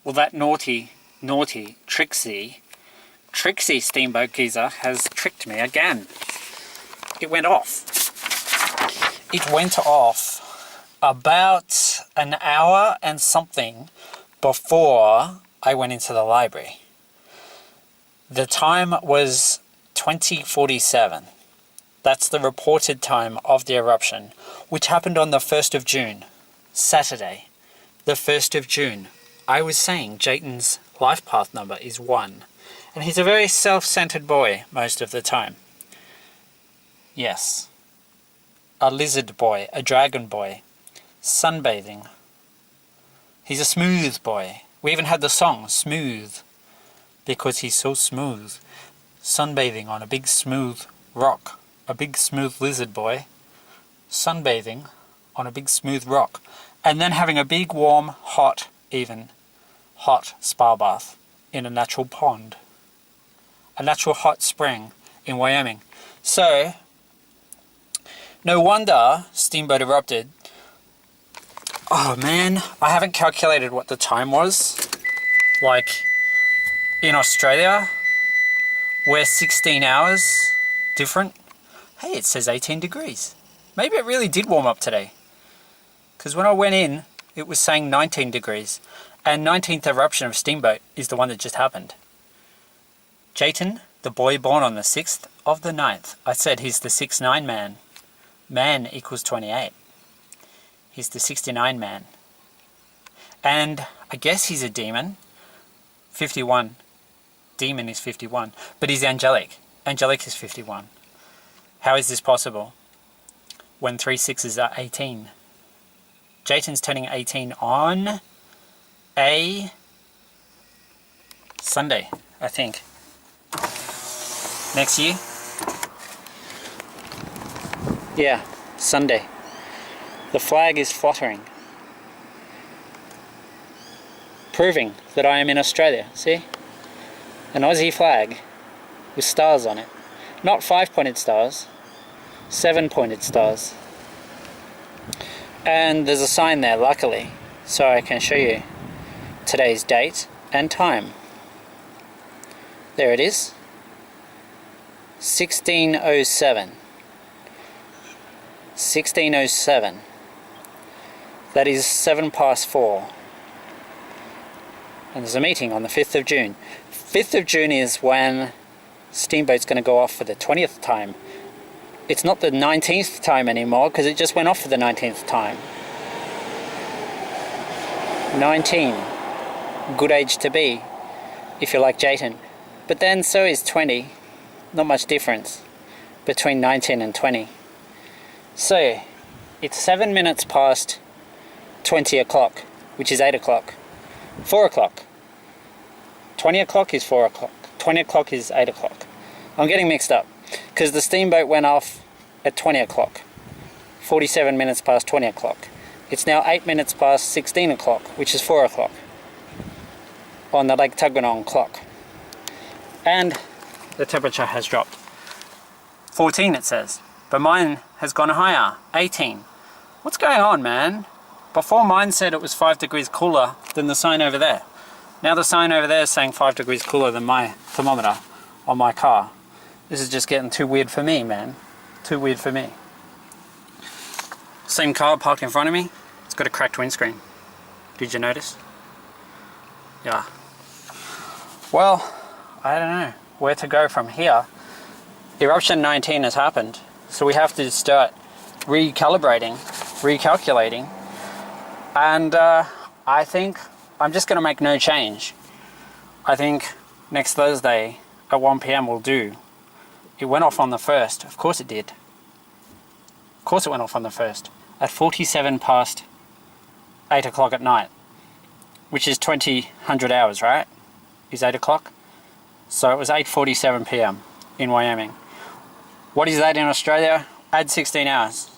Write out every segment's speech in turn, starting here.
Well, that naughty Trixie steamboat geezer has tricked me again. It went off. It went off about an hour and something before I went into the library. The time was 20:47. That's the reported time of the eruption, which happened on the 1st of June, Saturday, the 1st of June. I was saying Jayton's life path number is 1, and he's a very self-centered boy most of the time. Yes. A lizard boy, a dragon boy, sunbathing. He's a smooth boy. We even had the song, Smooth, because he's so smooth. Sunbathing on a big smooth rock. A big smooth lizard boy. Sunbathing on a big smooth rock. And then having a big warm, hot spa bath in a natural pond. A natural hot spring in Wyoming. So, no wonder Steamboat erupted. Oh man, I haven't calculated what the time was. Like, in Australia, we're 16 hours different. Hey, it says 18 degrees. Maybe it really did warm up today. Because when I went in, it was saying 19 degrees. And 19th eruption of Steamboat is the one that just happened. Jayton, the boy born on the 6th of the 9th. I said he's the 6'9" man. Man equals 28. He's the 69 man. And I guess he's a demon. 51. Demon is 51. But he's angelic. Angelic is 51. How is this possible? When 3 6s are 18. Jayton's turning 18 on a Sunday, I think. Next year? Yeah, Sunday. The flag is fluttering. Proving that I am in Australia, see? An Aussie flag with stars on it. Not 5-pointed stars, 7-pointed stars. And there's a sign there, luckily, so I can show you today's date and time. There it is. 1607. 1607. That is 4:07. And there's a meeting on the 5th of June. 5th of June is when Steamboat's going to go off for the 20th time. It's not the 19th time anymore because it just went off for the 19th time. 19. Good age to be if you're like Jayton. But then so is 20. Not much difference between 19 and 20. So, it's 7 minutes past 20 o'clock, which is 8 o'clock. 4 o'clock. 20 o'clock is 4 o'clock. 20 o'clock is 8 o'clock. I'm getting mixed up because the Steamboat went off at 20 o'clock. 47 minutes past 20 o'clock. It's now 8 minutes past 16 o'clock, which is 4 o'clock on the Lake Tuggeranong clock. And the temperature has dropped. 14 it says, but mine has gone higher, 18. What's going on, man? Before mine said it was 5 degrees cooler than the sign over there. Now the sign over there is saying 5 degrees cooler than my thermometer on my car. This is just getting too weird for me, man. Too weird for me. Same car parked in front of me. It's got a cracked windscreen. Did you notice? Yeah. Well, I don't know where to go from here. Eruption 19 has happened, so we have to start recalibrating, recalculating, and I think I'm just going to make no change. I think next Thursday at 1 PM will do. It went off on the 1st. Of course it did. Of course it went off on the 1st. At 47 past 8 o'clock at night, which is 2000 hours, right? Is 8 o'clock? So it was 8:47 PM in Wyoming. What is that in Australia? Add 16 hours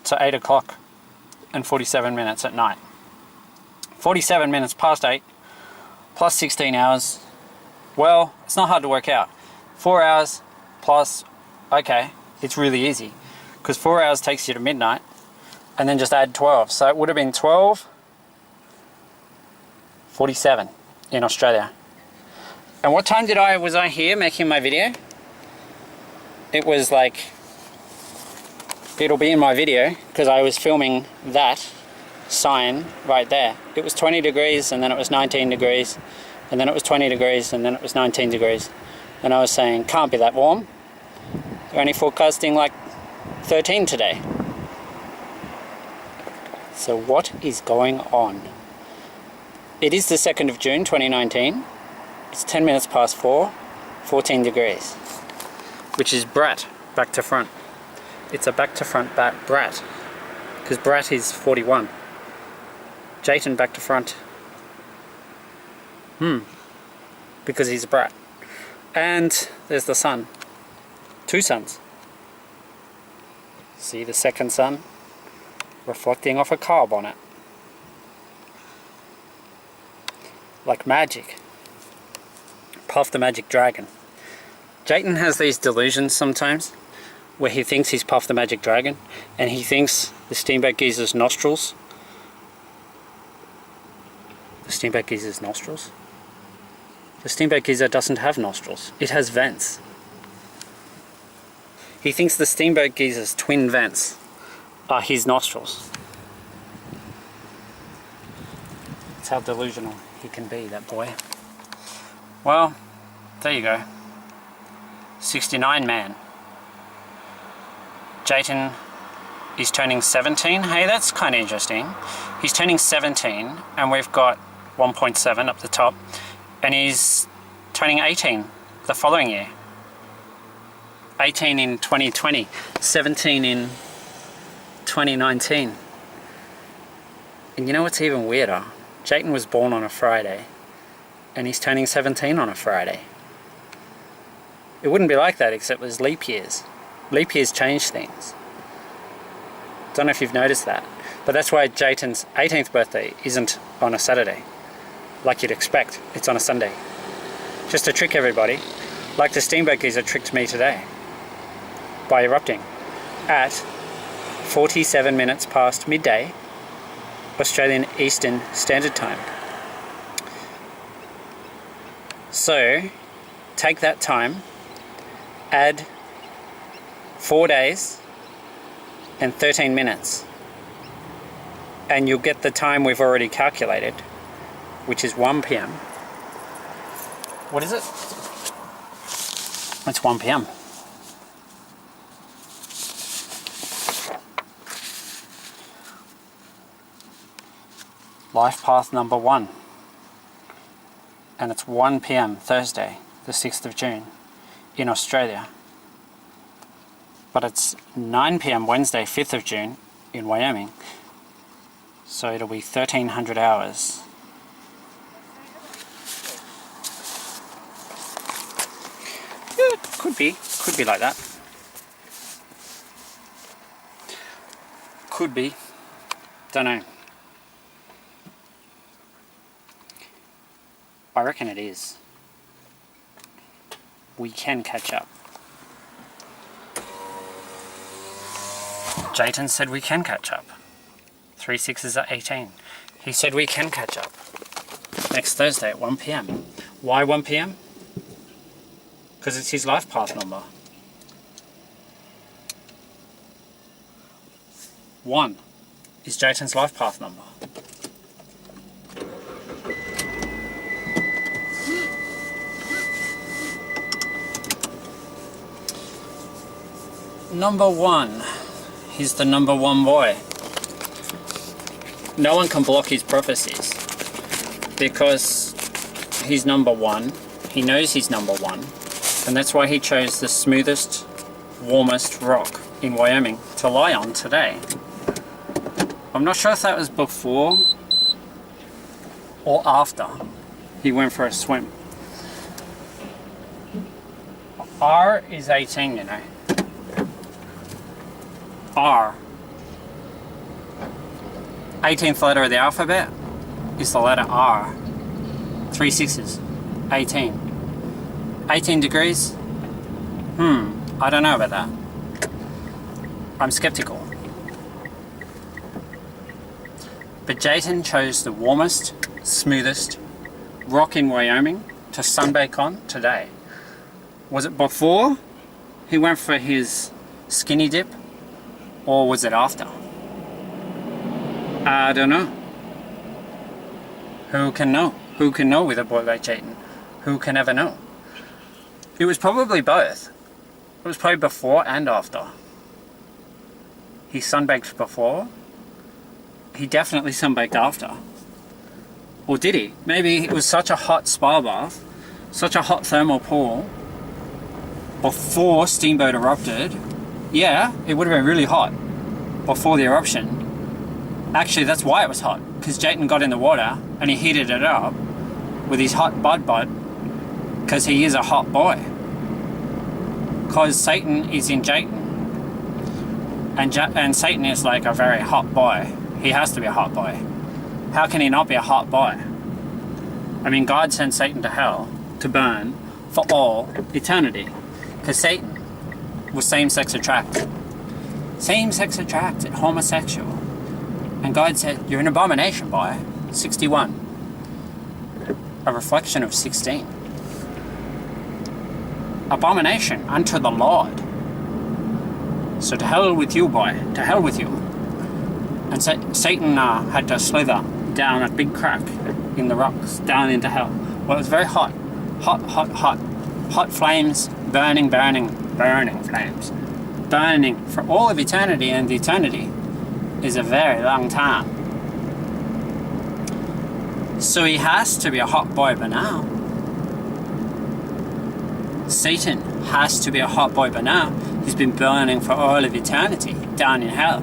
to 8 o'clock and 47 minutes at night. 47 minutes past 8 plus 16 hours. Well, it's not hard to work out. 4 hours plus, okay, it's really easy because 4 hours takes you to midnight and then just add 12. So it would have been 12, 47 in Australia. And what time was I here making my video? It was like, it'll be in my video because I was filming that sign right there. It was 20 degrees and then it was 19 degrees and then it was 20 degrees and then it was 19 degrees. And I was saying, can't be that warm. They're only forecasting like 13 today. So what is going on? It is the 2nd of June 2019. It's 10 minutes past 4, 14 degrees. Which is Brat, back to front. It's a back to front Brat. Because Brat is 41. Jayton back to front. Because he's a Brat. And there's the sun. 2 suns. See the second sun reflecting off a car bonnet. Like magic. Puff the Magic Dragon. Jayton has these delusions sometimes where he thinks he's Puff the Magic Dragon and he thinks the Steamboat Geezer's nostrils. The Steamboat Geezer's nostrils? The Steamboat Geezer doesn't have nostrils. It has vents. He thinks the Steamboat Geezer's twin vents are his nostrils. That's how delusional he can be, that boy. Well, there you go. 69 man. Jayton is turning 17. Hey, that's kind of interesting. He's turning 17 and we've got 1.7 up the top. And he's turning 18 the following year. 18 in 2020, 17 in 2019. And you know what's even weirder? Jayton was born on a Friday and he's turning 17 on a Friday. It wouldn't be like that except there's leap years. Leap years change things. Don't know if you've noticed that. But that's why Jayton's 18th birthday isn't on a Saturday. Like you'd expect, it's on a Sunday. Just to trick everybody, like the Steamboat Geezer tricked me today by erupting at 47 minutes past midday, Australian Eastern Standard Time. So, take that time, add 4 days and 13 minutes, and you'll get the time we've already calculated, which is 1 p.m. What is it? It's 1 p.m. Life path number 1. And it's 1 p.m. Thursday, the 6th of June, in Australia. But it's 9 p.m. Wednesday, 5th of June, in Wyoming. So it'll be 1300 hours. Yeah, could be like that. Could be. Don't know. I reckon it is. We can catch up. Jayton said we can catch up. 3 6s are 18. He said we can catch up. Next Thursday at 1 p.m. Why 1 p.m? Because it's his life path number. 1 is Jayton's life path number. Number 1. He's the number 1 boy. No one can block his prophecies because he's number 1. He knows he's number 1, and that's why he chose the smoothest, warmest rock in Wyoming to lie on today. I'm not sure if that was before or after he went for a swim. R is 18, you know. R. 18th letter of the alphabet is the letter R. 3 6s. 18. 18 degrees? I don't know about that. I'm skeptical. But Jayton chose the warmest, smoothest rock in Wyoming to sunbake on today? Was it before he went for his skinny dip, or was it after? I don't know. Who can know? Who can know with a boy like Jayden? Who can ever know? It was probably both. It was probably before and after. He sunbaked before. He definitely sunbaked after. Or did he? Maybe it was such a hot spa bath, such a hot thermal pool, before Steamboat erupted. Yeah, it would have been really hot before the eruption. Actually, that's why it was hot, because Jayden got in the water and he heated it up with his hot bud, because he is a hot boy. Because Satan is in Jayden. And Satan is like a very hot boy. He has to be a hot boy. How can he not be a hot boy? I mean, God sent Satan to hell to burn for all eternity. Because Satan was same-sex attracted. Same-sex attracted, homosexual. And God said, you're an abomination, boy. 61. A reflection of 16. Abomination unto the Lord. So to hell with you, boy. To hell with you. And Satan had to slither down a big crack in the rocks, down into hell. Well, it was very hot. Hot, hot, hot. Hot flames, burning, burning, burning flames. Burning for all of eternity, and eternity is a very long time. So he has to be a hot boy by now. Satan has to be a hot boy by now. He's been burning for all of eternity down in hell,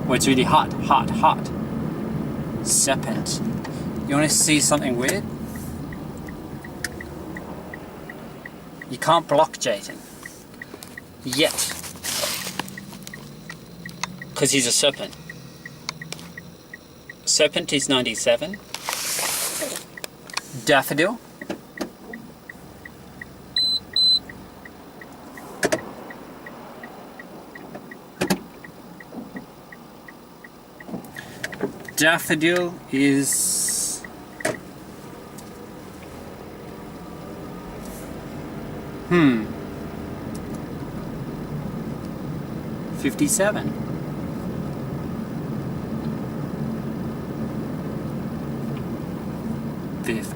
where it's really hot, hot, hot. Serpent. You want to see something weird? You can't block Jayden yet, because he's a serpent. Serpent is 97. Daffodil. Daffodil is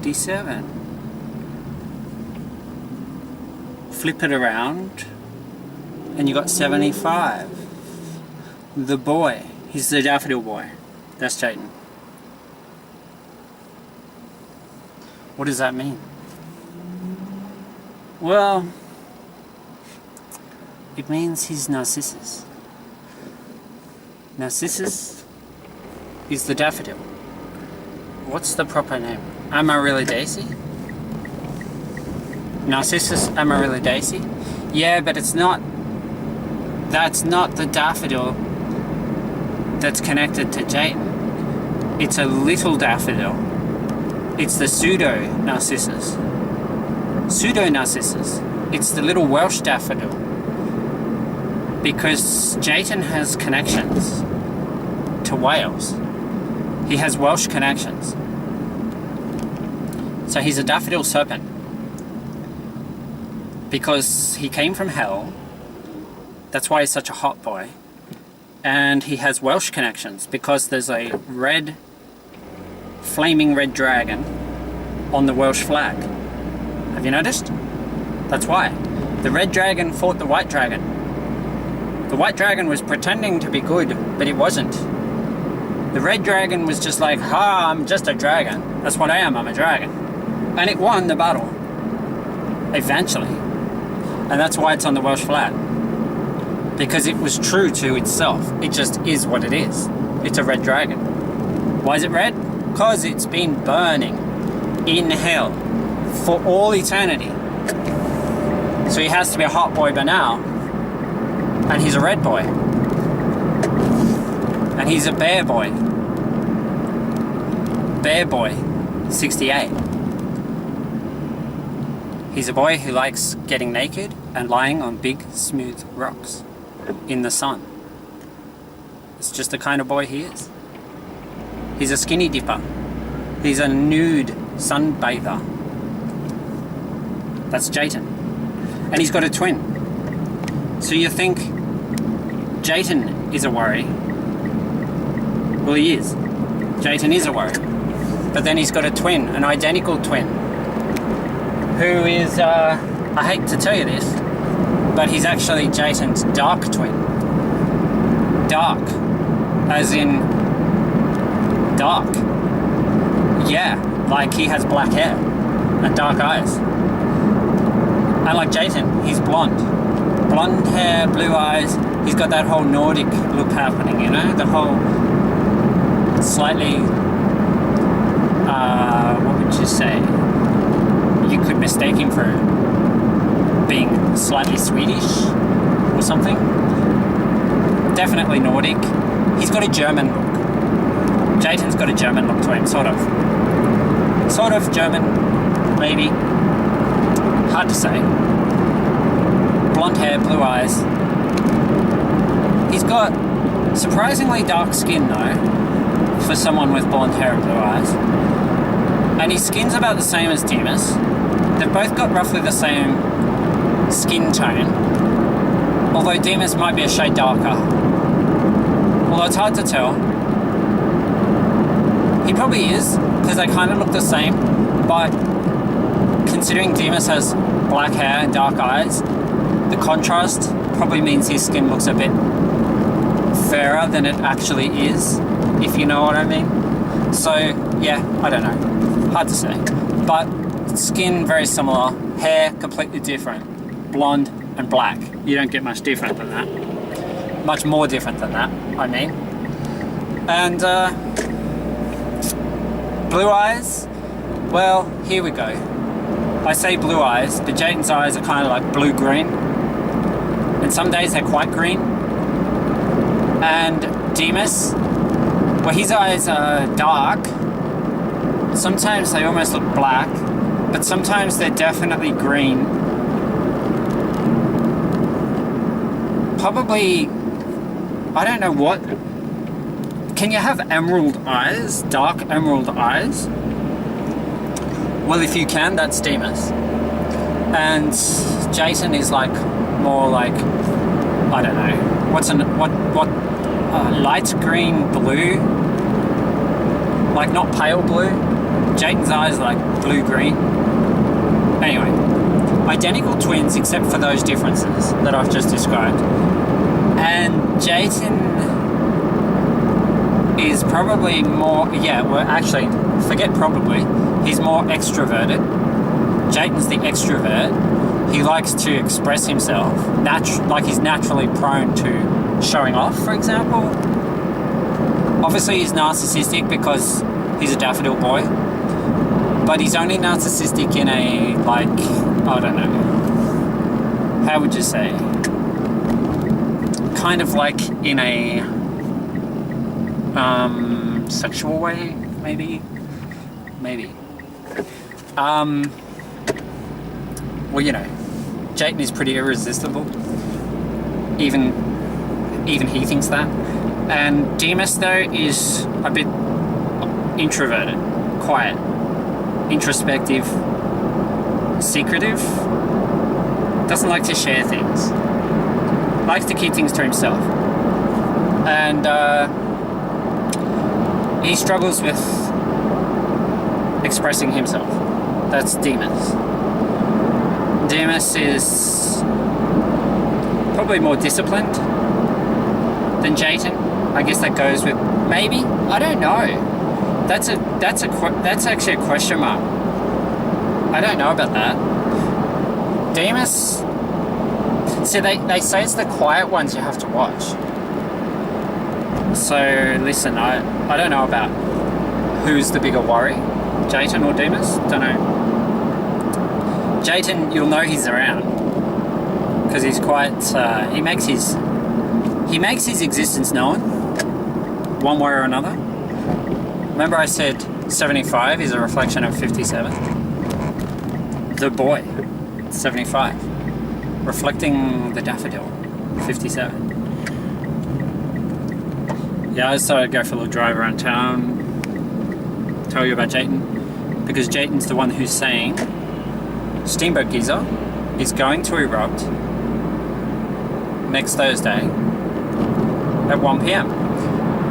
57. Flip it around and you got 75. The boy. He's the daffodil boy. That's Jayden. What does that mean? Well, it means he's Narcissus. Narcissus is the daffodil. What's the proper name? Amaryllidaceae? Narcissus amaryllidaceae? Yeah, but it's not... That's not the daffodil that's connected to Jayden. It's a little daffodil. It's the pseudo-Narcissus. Pseudo-Narcissus. It's the little Welsh daffodil. Because Jayden has connections to Wales. He has Welsh connections. So he's a daffodil serpent. Because he came from hell. That's why he's such a hot boy. And he has Welsh connections, because there's a red, flaming red dragon on the Welsh flag. Have you noticed? That's why. The red dragon fought the white dragon. The white dragon was pretending to be good, but it wasn't. The red dragon was just like, ha, I'm just a dragon. That's what I am, I'm a dragon. And it won the battle. Eventually. And that's why it's on the Welsh flag. Because it was true to itself. It just is what it is. It's a red dragon. Why is it red? Because it's been burning in hell for all eternity. So he has to be a hot boy by now. And he's a red boy. And he's a bear boy. Bear boy, 68. He's a boy who likes getting naked and lying on big, smooth rocks in the sun. It's just the kind of boy he is. He's a skinny dipper. He's a nude Sunbather. That's Jayton. And he's got a twin. So you think Jayton is a worry. Well, he is. Jayton is a worry. But then he's got a twin, an identical twin, who is, I hate to tell you this, but he's actually Jayton's dark twin. Dark. As in dark. Yeah, like he has black hair and dark eyes. And like Jayton, he's blonde. Blonde hair, blue eyes. He's got that whole Nordic look happening, you know? The whole slightly, what would you say? You could mistake him for being slightly Swedish or something. Definitely Nordic. He's got a German look. Jayton's got a German look to him, sort of. Sort of German, maybe. Hard to say. Blonde hair, blue eyes. He's got surprisingly dark skin though, for someone with blonde hair and blue eyes. And his skin's about the same as Demas. They've both got roughly the same skin tone, although Demas might be a shade darker. Although it's hard to tell. He probably is, because they kind of look the same, but considering Demas has black hair and dark eyes, the contrast probably means his skin looks a bit fairer than it actually is, if you know what I mean. So, yeah, I don't know. Hard to say. But skin very similar, hair completely different. Blonde and black. You don't get much different than that. Much more different than that, I mean. And, blue eyes? Well, here we go. I say blue eyes, but Jayton's eyes are kind of like blue-green. And some days they're quite green. And Demas, well, his eyes are dark. Sometimes they almost look black, but sometimes they're definitely green. Probably, I don't know what. Can you have emerald eyes? Dark emerald eyes? Well, if you can, that's Demas. And Jayton is like more like, I don't know, light green blue, like not pale blue. Jayton's eyes are like blue green. Anyway, identical twins except for those differences that I've just described. And Jayton is probably more, actually, forget probably, he's more extroverted. Jayton's the extrovert. He likes to express himself, like he's naturally prone to showing off, for example. Obviously he's narcissistic because he's a daffodil boy, but he's only narcissistic in a, like, I don't know, how would you say? Kind of like in a sexual way, maybe. Well, you know, Jayton is pretty irresistible. Even he thinks that. And Demas, though, is a bit introverted, quiet, introspective, secretive. Doesn't like to share things. Likes to keep things to himself. And he struggles with expressing himself. That's Demas. Demas is probably more disciplined than Jayton. I guess that goes with maybe. I don't know. That's actually a question mark. I don't know about that. Demas. See, they say it's the quiet ones you have to watch. So listen, I don't know about who's the bigger worry, Jayton or Demas. Don't know. Jayton, you'll know he's around because he's quite. He makes his existence known, one way or another. Remember, I said 75 is a reflection of 57. The boy, 75, reflecting the daffodil, 57. Yeah, I just thought I'd go for a little drive around town, tell you about Jayton. because Jayton's the one who's saying Steamboat Geyser is going to erupt next Thursday at 1 p.m.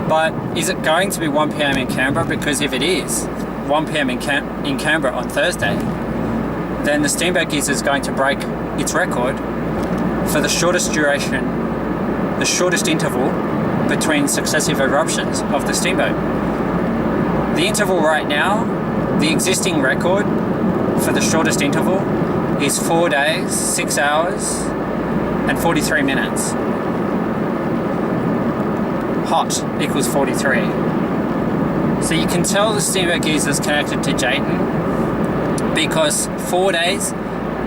But is it going to be 1 p.m. in Canberra? Because if it is 1 p.m. in Canberra on Thursday, then the Steamboat Geyser is going to break its record for the shortest duration, the shortest interval between successive eruptions of the steamboat. The interval right now, the existing record for the shortest interval is 4 days, 6 hours, and 43 minutes. Hot equals 43. So you can tell the Steamboat Geyser is connected to Jayton because 4 days,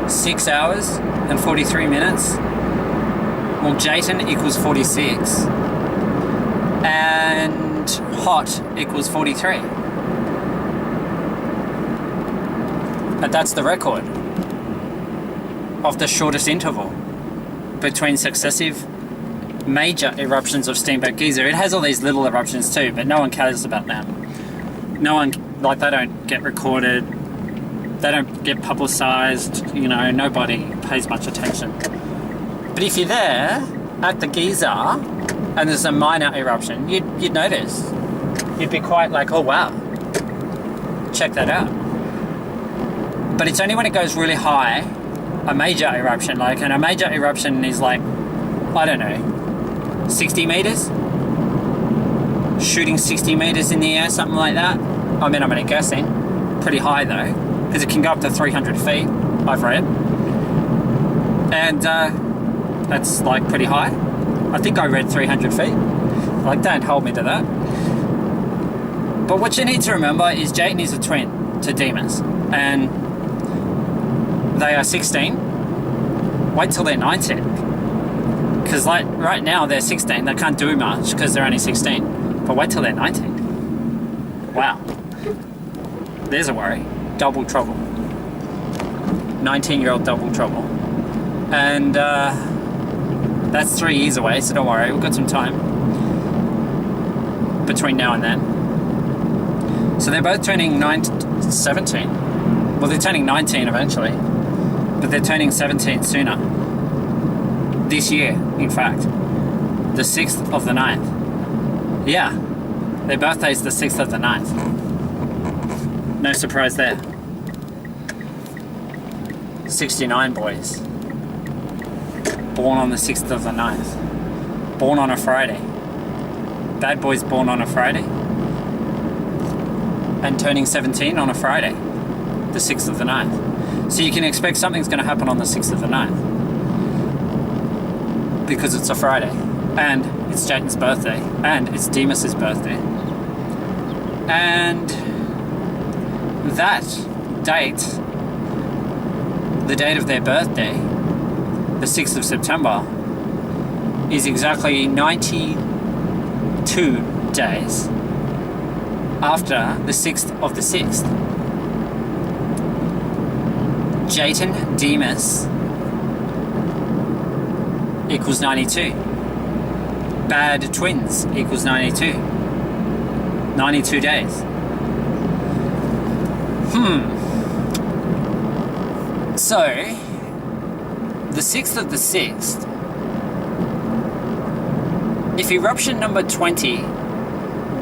6 hours, and 43 minutes. Well, Jayton equals 46. And hot equals 43. And that's the record of the shortest interval between successive major eruptions of Steamboat Geyser. It has all these little eruptions too, but no one cares about them. No one, like, they don't get recorded, they don't get publicised, you know, nobody pays much attention. But if you're there at the geyser and there's a minor eruption, you'd notice. You'd be quite like, oh wow, check that out. But it's only when it goes really high, a major eruption, like, and a major eruption is like, I don't know, 60 meters? Shooting 60 meters in the air, something like that. I mean, I'm only guessing. Pretty high though, because it can go up to 300 feet, I've read. And that's like pretty high. I think I read 300 feet. Like, don't hold me to that. But what you need to remember is Jayton is a twin to Demas, and they are 16. Wait till they're 19. Because like right now they're 16, they can't do much because they're only 16. But wait till they're 19. Wow. There's a worry. Double trouble. 19-year-old double trouble. And that's 3 years away, so don't worry, we've got some time between now and then. So they're both turning 17. Well, they're turning 19 eventually, but they're turning 17 sooner. This year, in fact. The 6th of the 9th. Yeah, their birthday's the 6th of the 9th. No surprise there. 69 boys. Born on the 6th of the 9th. Born on a Friday. Bad boys born on a Friday. And turning 17 on a Friday. The 6th of the 9th. So you can expect something's going to happen on the 6th of the 9th. Because it's a Friday. And it's Jayton's birthday. And it's Demas's birthday. And that date, the date of their birthday, the 6th of September, is exactly 92 days after the 6th of the 6th. Jayton Demas equals 92. Bad twins equals 92. 92 days. So, the 6th of the 6th, if eruption number 20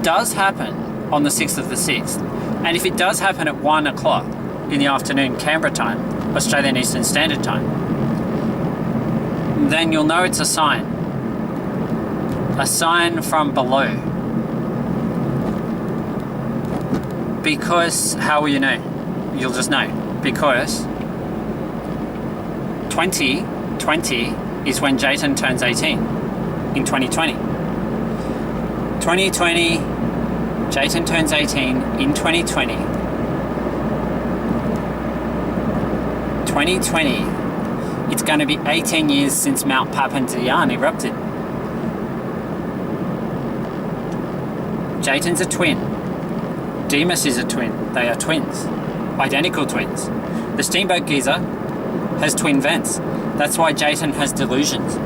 does happen on the 6th of the 6th, and if it does happen at 1 o'clock in the afternoon, Canberra time, Australian Eastern Standard Time, then you'll know it's a sign. A sign from below. Because, how will you know? You'll just know. Because 2020 is when Jayton turns 18 in 2020. 2020, Jayton turns 18 in 2020. 2020, it's going to be 18 years since Mount Papandayan erupted. Jayton's a twin. Demas is a twin. They are twins. Identical twins. The Steamboat Geyser has twin vents. That's why Jayton has delusions.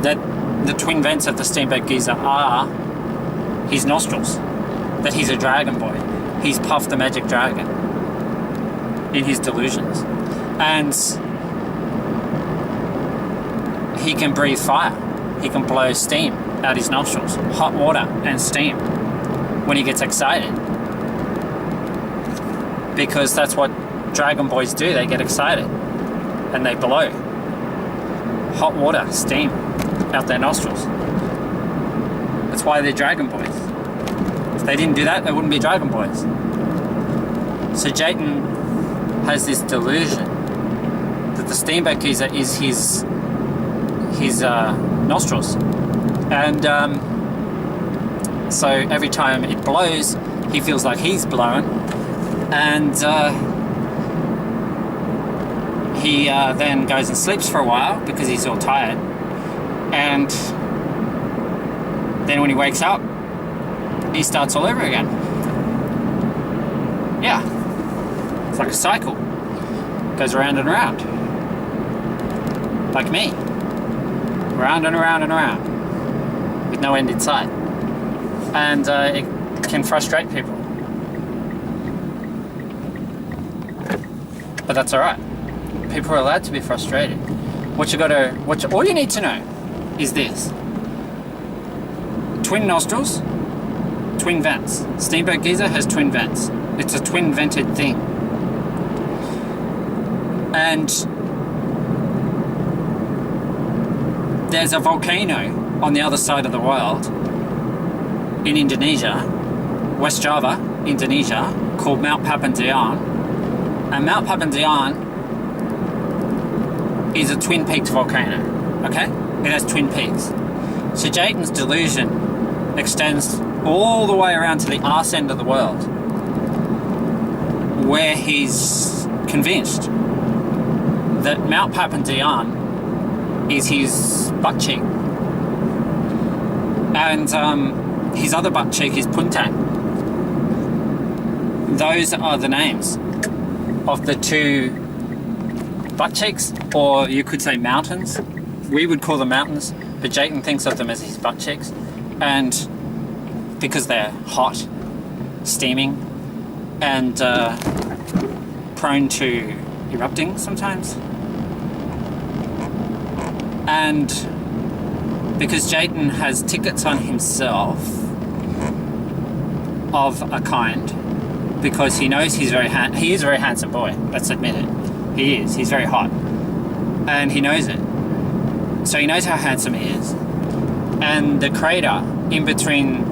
That the twin vents of the Steamboat Geyser are his nostrils. That he's a dragon boy. He's Puff the Magic Dragon. in his delusions. And he can breathe fire. He can blow steam out his nostrils, hot water and steam when he gets excited. Because that's what dragon boys do. They get excited and they blow hot water, steam out their nostrils. That's why they're dragon boys. If they didn't do that, they wouldn't be dragon boys. So Jayton has this delusion that the steamboat geyser is his nostrils, and so every time it blows, he feels like he's blown, and he then goes and sleeps for a while because he's all tired, and then when he wakes up, he starts all over again. Yeah, it's like a cycle. Goes around and around. Like me. Round and around and around. With no end in sight. And it can frustrate people. But that's alright. People are allowed to be frustrated. All you need to know is this. Twin nostrils, twin vents. Steamboat geyser has twin vents. It's a twin vented thing. And there's a volcano on the other side of the world in Indonesia, West Java, Indonesia, called Mount Papandayan. And Mount Papandayan is a twin-peaked volcano, okay? It has twin peaks. So Jayton's delusion extends all the way around to the arse end of the world, where he's convinced that Mount Papandayan is his butt cheek, and his other butt cheek is Puntang. Those are the names of the two butt cheeks, or you could say mountains. We would call them mountains, but Jayton thinks of them as his butt cheeks, and because they're hot, steaming, and prone to erupting sometimes. And because Jayton has tickets on himself of a kind, because he knows he is a very handsome boy, let's admit it. He is. He's very hot. And he knows it. So he knows how handsome he is. And the crater in between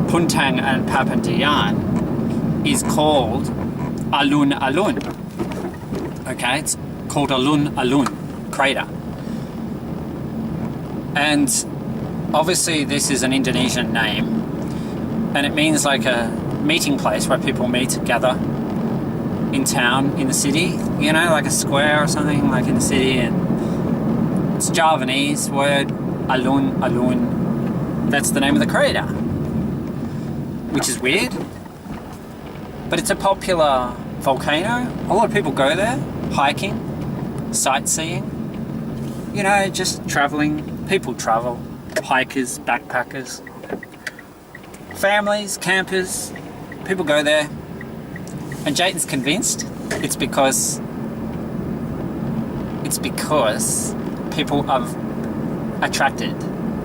Puntang and Papandayan is called Alun Alun. Okay, it's called Alun Alun crater. And obviously this is an Indonesian name, and it means like a meeting place where people meet, gather in town, in the city, you know, like a square or something, like in the city. And it's a Javanese word, Alun Alun. That's the name of the crater, which is weird, but it's a popular volcano. A lot of people go there, hiking, sightseeing, you know, just traveling. People travel, hikers, backpackers, families, campers, people go there. And Jayton's convinced it's because people are attracted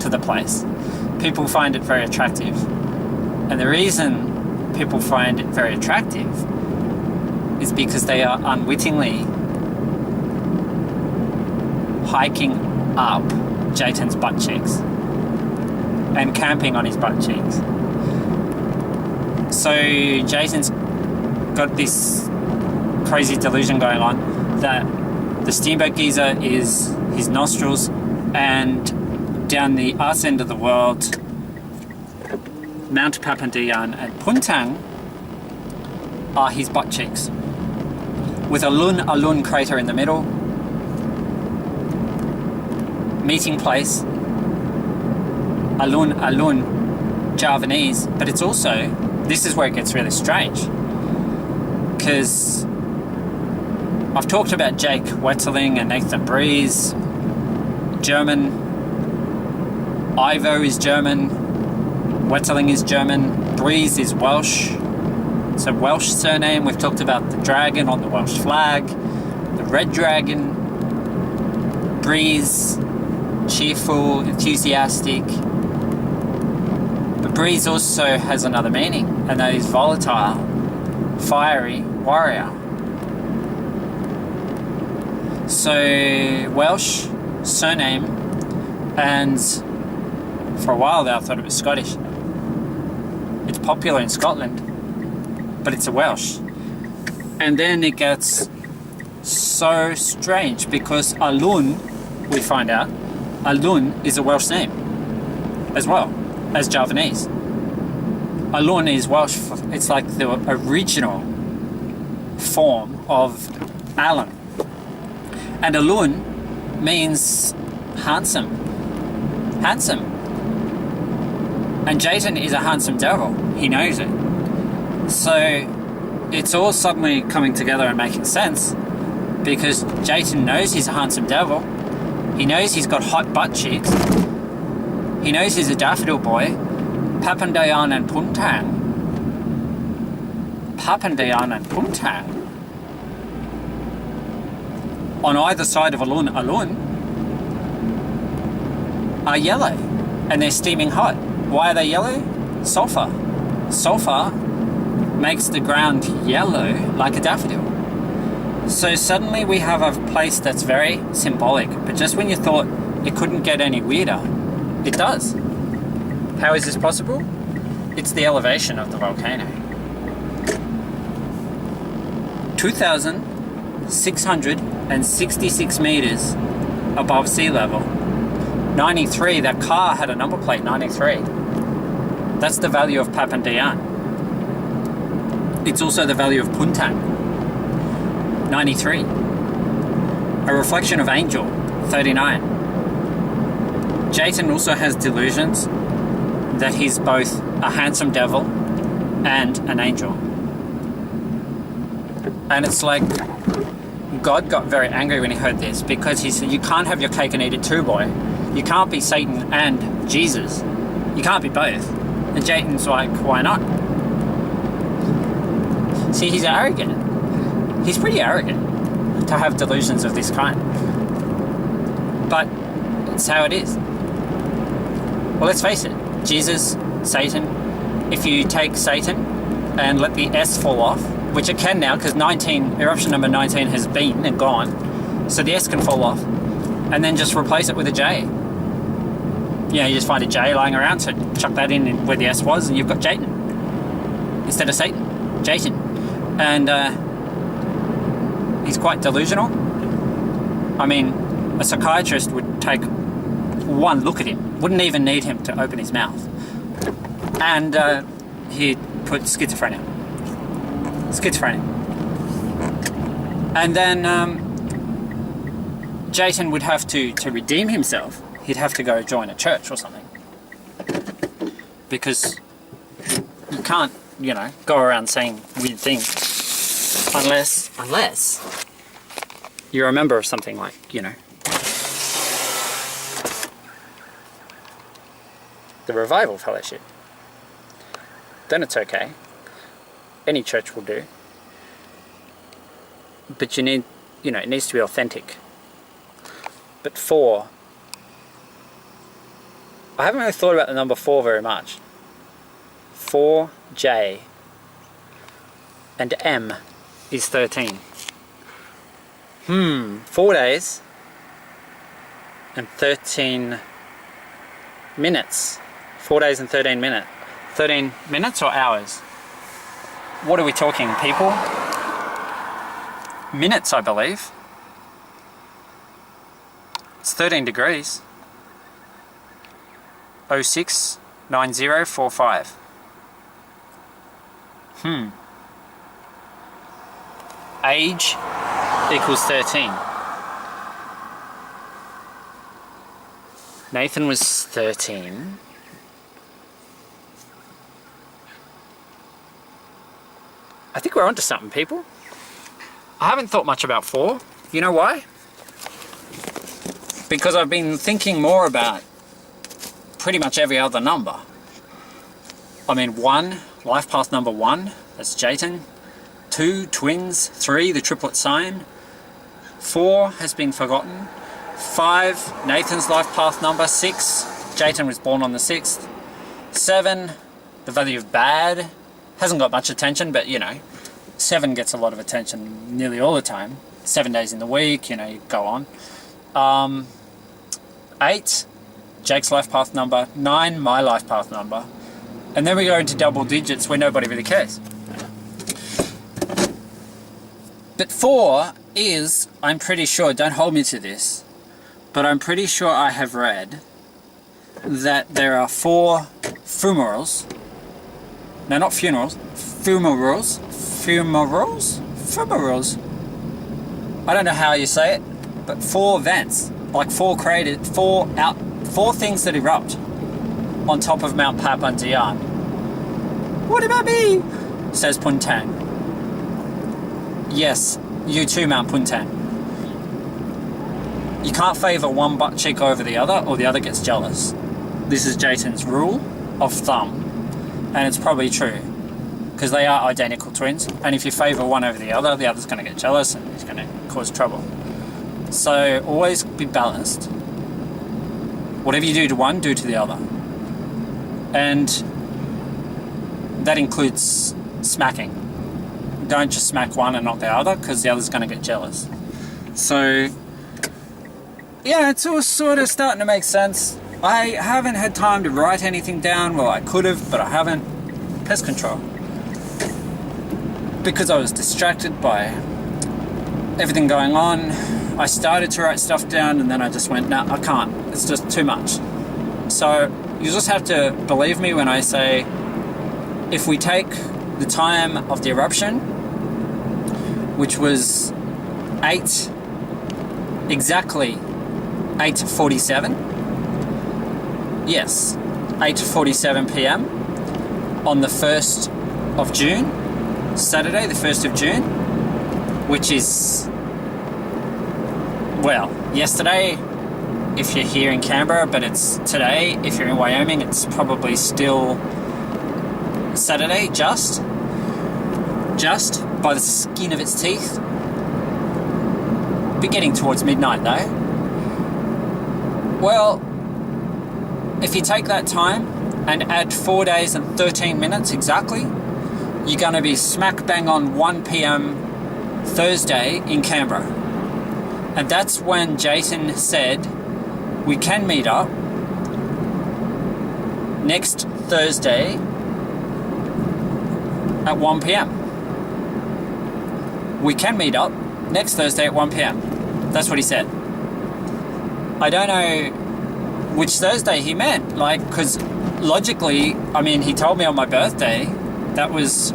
to the place. People find it very attractive. And the reason people find it very attractive is because they are unwittingly hiking up Jayton's butt cheeks and camping on his butt cheeks. So Jayton's got this crazy delusion going on that the steamboat geyser is his nostrils, and down the arse end of the world, Mount Papandayan and Puntang are his butt cheeks, with Alun Alun crater in the middle, meeting place, Alun Alun Javanese. But it's also, this is where it gets really strange, because I've talked about Jake Wetterling and Nathan Breeze, German, Ivo is German, Wetterling is German, Breeze is Welsh, So Welsh surname, we've talked about the dragon on the Welsh flag, the red dragon, breeze, cheerful, enthusiastic. But breeze also has another meaning, and that is volatile, fiery, warrior. So Welsh surname, and for a while there I thought it was Scottish. It's popular in Scotland, but it's a Welsh. And then it gets so strange because Alun, we find out, Alun is a Welsh name as well as Javanese. Alun is Welsh, it's like the original form of Alan. And Alun means handsome. Handsome. And Jayton is a handsome devil. He knows it. So it's all suddenly coming together and making sense because Jayton knows he's a handsome devil. He knows he's got hot butt cheeks. He knows he's a daffodil boy. Papandayan and Puntang. Papandayan and Puntang. On either side of Alun are yellow and they're steaming hot. Why are they yellow? Sulfur. Sulfur makes the ground yellow like a daffodil. So suddenly we have a place that's very symbolic, but just when you thought it couldn't get any weirder, it does. How is this possible? It's the elevation of the volcano. 2,666 meters above sea level. 93, that car had a number plate, 93. That's the value of Papandayan. It's also the value of Puntang, 93. A reflection of Angel, 39. Jayton also has delusions that he's both a handsome devil and an angel. And it's like God got very angry when he heard this because he said, you can't have your cake and eat it too, boy. You can't be Satan and Jesus. You can't be both. And Jayton's like, why not? See, he's arrogant. He's pretty arrogant to have delusions of this kind. But it's how it is. Well, let's face it. Jesus, Satan, if you take Satan and let the S fall off, which it can now because eruption number 19 has been and gone, so the S can fall off, and then just replace it with a J. You know, you just find a J lying around, so chuck that in where the S was, and you've got Jayton instead of Satan. Jayton. And he's quite delusional. I mean, a psychiatrist would take one look at him, wouldn't even need him to open his mouth, and he'd put schizophrenia. And then Jayton would have to redeem himself. He'd have to go join a church or something, because you can't, go around saying weird things unless you're a member of something like, the Revival Fellowship. Then it's okay. Any church will do. But you need, it needs to be authentic. But 4, I haven't really thought about the number 4 very much. 4J and M is 13. 4 days and 13 minutes. 4 days and 13 minutes. 13 minutes or hours? What are we talking, people? Minutes, I believe. It's 13 degrees. 069045. Age equals 13. Nathan was 13. I think we're onto something, people. I haven't thought much about 4. You know why? Because I've been thinking more about pretty much every other number. I mean, 1, life path number 1, that's Jayton. 2, twins. 3, the triplet sign. 4 has been forgotten. 5, Nathan's life path number. 6, Jayton was born on the 6th. 7, the value of bad. Hasn't got much attention, but you know, 7 gets a lot of attention nearly all the time. 7 days in the week, you know, you go on. 8, Jake's life path number. 9, my life path number. And then we go into double digits where nobody really cares. But 4 is, I'm pretty sure, don't hold me to this, but I'm pretty sure I have read that there are 4 funerals. No, not funerals. Funerals. I don't know how you say it, but 4 vents, like 4 things that erupt on top of Mount Papantian. What about me? Says Puntang. Yes, you too, Mount Puntang. You can't favour one butt cheek over the other, or the other gets jealous. This is Jayton's rule of thumb, and it's probably true, because they are identical twins, and if you favour one over the other's going to get jealous, and it's going to cause trouble. So always be balanced. Whatever you do to one, do to the other. And that includes smacking. Don't just smack one and not the other, because the other's going to get jealous. So, yeah, it's all sort of starting to make sense. I haven't had time to write anything down. Well, I could have, but I haven't. Pest control. Because I was distracted by everything going on. I started to write stuff down, and then I just went, nah, I can't. It's just too much. So, you just have to believe me when I say, if we take the time of the eruption, which was exactly 8:47. Yes, 8:47 p.m. on the 1st of June, Saturday, the 1st of June, which is, well, yesterday if you're here in Canberra, but it's today if you're in Wyoming. It's probably still Saturday, just by the skin of its teeth. Be getting towards midnight though. Well, if you take that time and add 4 days and 13 minutes exactly, you're going to be smack bang on 1 p.m. Thursday in Canberra. And that's when Jayton said we can meet up next Thursday at 1 p.m. We can meet up next Thursday at 1 p.m. That's what he said. I don't know which Thursday he meant, like, because logically, I mean, he told me on my birthday, that was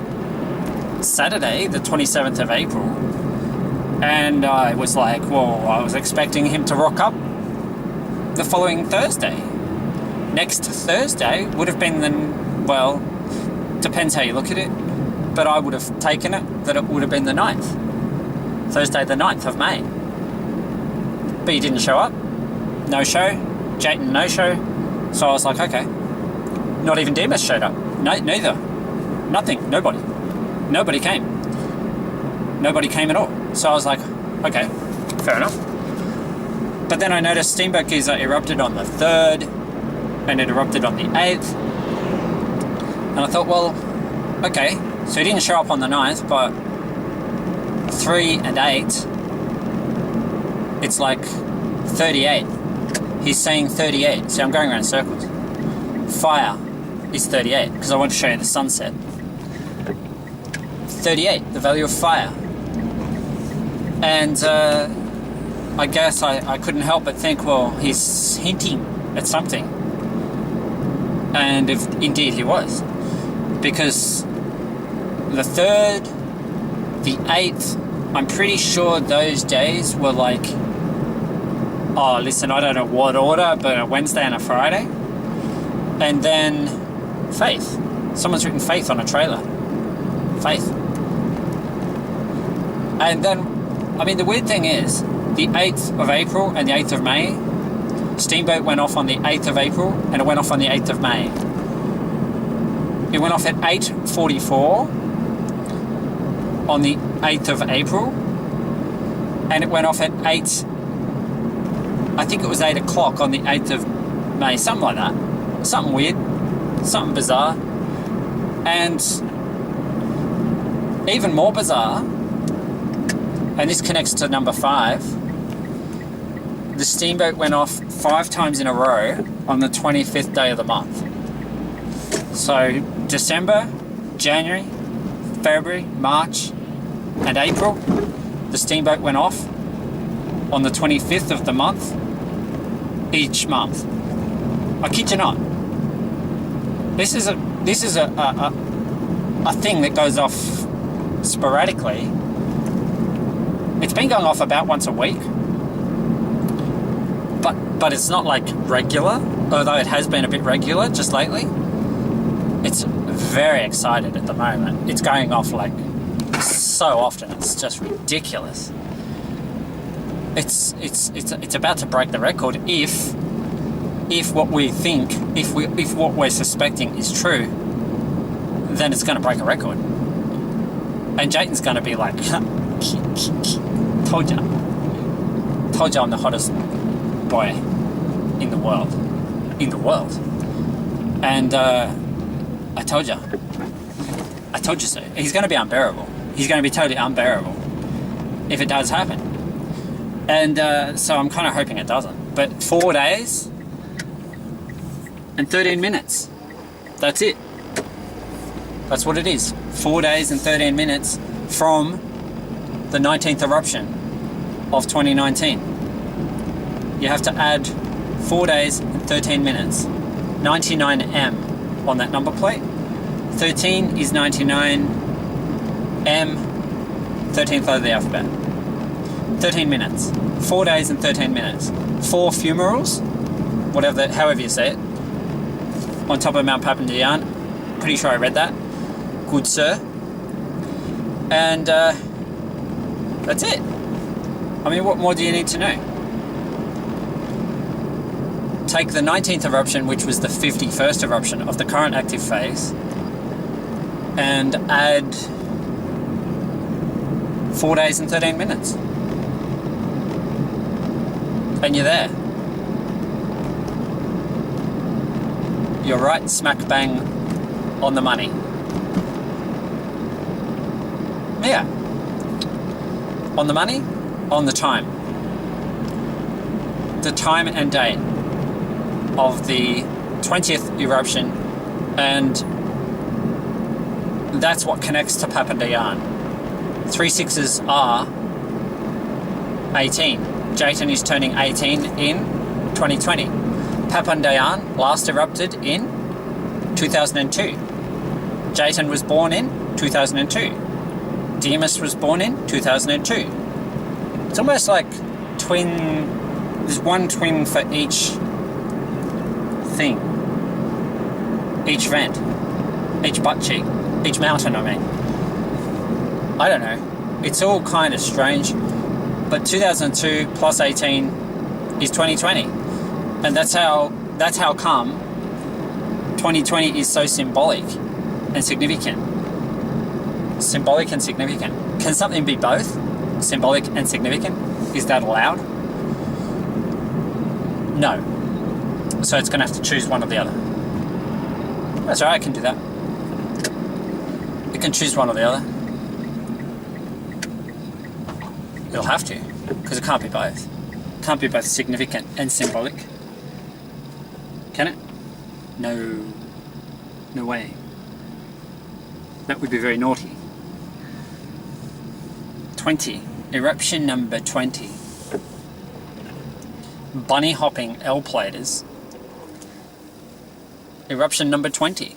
Saturday, the 27th of April, and I was like, well, I was expecting him to rock up the following Thursday. Next Thursday would have been well, depends how you look at it, but I would have taken it that it would have been the 9th. Thursday the 9th of May. But he didn't show up. No show. Jayton no show. So I was like, okay. Not even Demas showed up. No, neither. Nothing. Nobody. Nobody came. Nobody came at all. So I was like, okay, fair enough. But then I noticed Steamboat Geyser erupted on the 3rd, and it erupted on the 8th. And I thought, well, okay, so he didn't show up on the 9th, but 3 and 8, it's like 38. He's saying 38. See, I'm going around in circles. Fire is 38, because I want to show you the sunset. 38, the value of fire. And I guess I couldn't help but think, well, he's hinting at something. And if indeed he was. Because the 3rd, the 8th, I'm pretty sure those days were like, oh, listen, I don't know what order, but a Wednesday and a Friday. And then Faith. Someone's written Faith on a trailer. Faith. And then, I mean, the weird thing is, the 8th of April and the 8th of May, Steamboat went off on the 8th of April, and it went off on the 8th of May. It went off at 8:44, on the 8th of April, and it went off at 8, I think it was 8 o'clock on the 8th of May, something like that. Something weird, something bizarre. And even more bizarre, and this connects to number 5, the Steamboat went off 5 times in a row on the 25th day of the month. So December, January, February, March and April, the Steamboat went off on the 25th of the month each month. I kid you not. This is a thing that goes off sporadically. It's been going off about once a week, but it's not like regular, although it has been a bit regular just lately. It's very excited at the moment. It's going off like so often. It's just ridiculous. It's about to break the record if what we think, if what we're suspecting is true, then it's going to break a record. And Jayton's going to be like, told you I'm the hottest boy in the world. And I told you so. He's going to be unbearable. He's going to be totally unbearable if it does happen. And so I'm kind of hoping it doesn't. But 4 days and 13 minutes. That's it. That's what it is. 4 days and 13 minutes from the 19th eruption of 2019. You have to add 4 days and 13 minutes. 99M on that number plate. 13 is 99. M, 13th letter of the alphabet. 13 minutes. 4 days and 13 minutes. 4 fumaroles, however you say it, on top of Mount Papandayan. Pretty sure I read that. Good sir. And that's it. I mean, what more do you need to know? Take the 19th eruption, which was the 51st eruption of the current active phase, and add 4 days and 13 minutes. And you're there. You're right smack bang on the money. Yeah. On the money, on the time. The time and date of the 20th eruption, and that's what connects to Papandayan. 3 6s are 18. Jayton is turning 18 in 2020. Papandayan last erupted in 2002. Jayton was born in 2002. Demas was born in 2002. It's almost like twin. There's one twin for each thing, each vent, each butt cheek, each mountain. I don't know. It's all kind of strange. But 2002 plus 18 is 2020, and that's how come 2020 is so symbolic and significant. Symbolic and significant. Can something be both? Symbolic and significant? Is that allowed? No. So it's going to have to choose one or the other. That's right, I can do that. It can choose one or the other. It'll have to, because it can't be both. It can't be both significant and symbolic. Can it? No. No way. That would be very naughty. 20. Eruption number 20. Bunny hopping L-platers. Eruption number 20.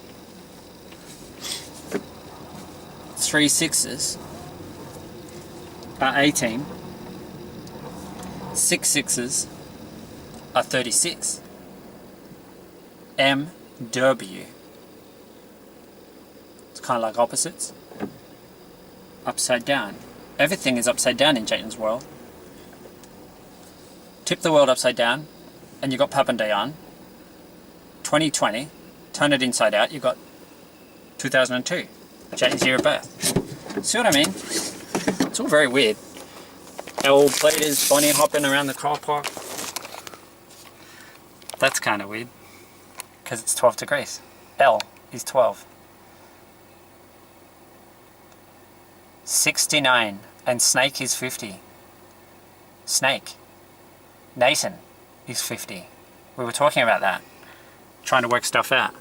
3 6s are 18. 6 6s are 36. M, W. It's kind of like opposites. Upside down. Everything is upside down in Jayton's world. Tip the world upside down, and you got Papandayan. 2020. Turn it inside out, you got 2002. Jayton's year of birth. See what I mean? It's all very weird. L platers bunny hopping around the car park. That's kind of weird. Because it's 12 degrees. L is 12. 69. And Snake is 50. Snake. Nathan is 50. We were talking about that. Trying to work stuff out.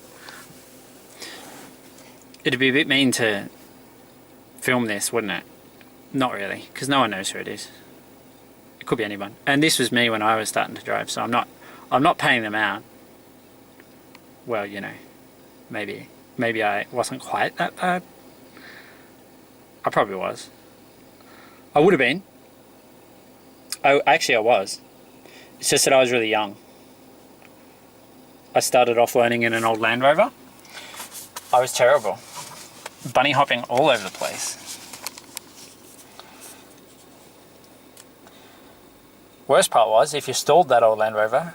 It'd be a bit mean to film this, wouldn't it? Not really, because no one knows who it is. It could be anyone. And this was me when I was starting to drive, so I'm not paying them out. Well, you know, maybe I wasn't quite that bad. I probably was. I would have been. Actually I was. It's just that I was really young. I started off learning in an old Land Rover. I was terrible. Bunny hopping all over the place. Worst part was, if you stalled that old Land Rover,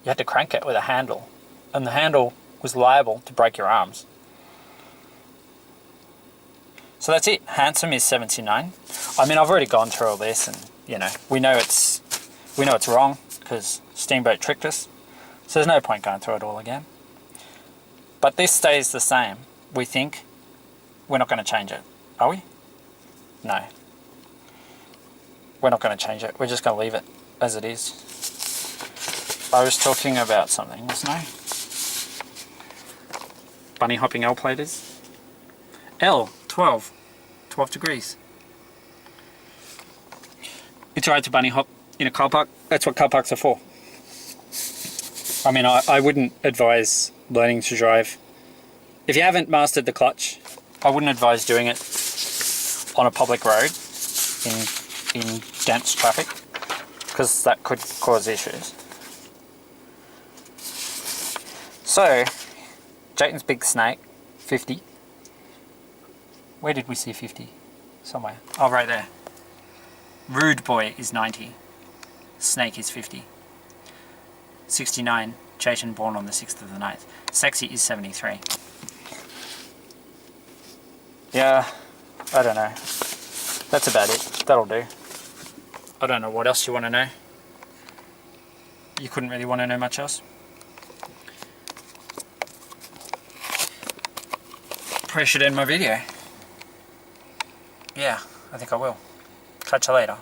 you had to crank it with a handle. And the handle was liable to break your arms. So that's it. Handsome is 79. I mean, I've already gone through all this, and you know, we know it's wrong because Steamboat tricked us. So there's no point going through it all again. But this stays the same. We think we're not going to change it, are we? No. We're not going to change it. We're just going to leave it as it is. I was talking about something, wasn't I? Bunny hopping L platers. L, 12. 12 degrees. It's alright to bunny hop in a car park. That's what car parks are for. I mean, I wouldn't advise learning to drive. If you haven't mastered the clutch, I wouldn't advise doing it on a public road in dense traffic, because that could cause issues. So, Jayton's Big Snake, 50. Where did we see 50? Somewhere. Oh, right there. Rude Boy is 90. Snake is 50. 69. Jayton born on the 6th of the 9th. Sexy is 73. Yeah, I don't know. That's about it. That'll do. I don't know what else you want to know. You couldn't really want to know much else. Probably should end my video. Yeah, I think I will. Catch you later.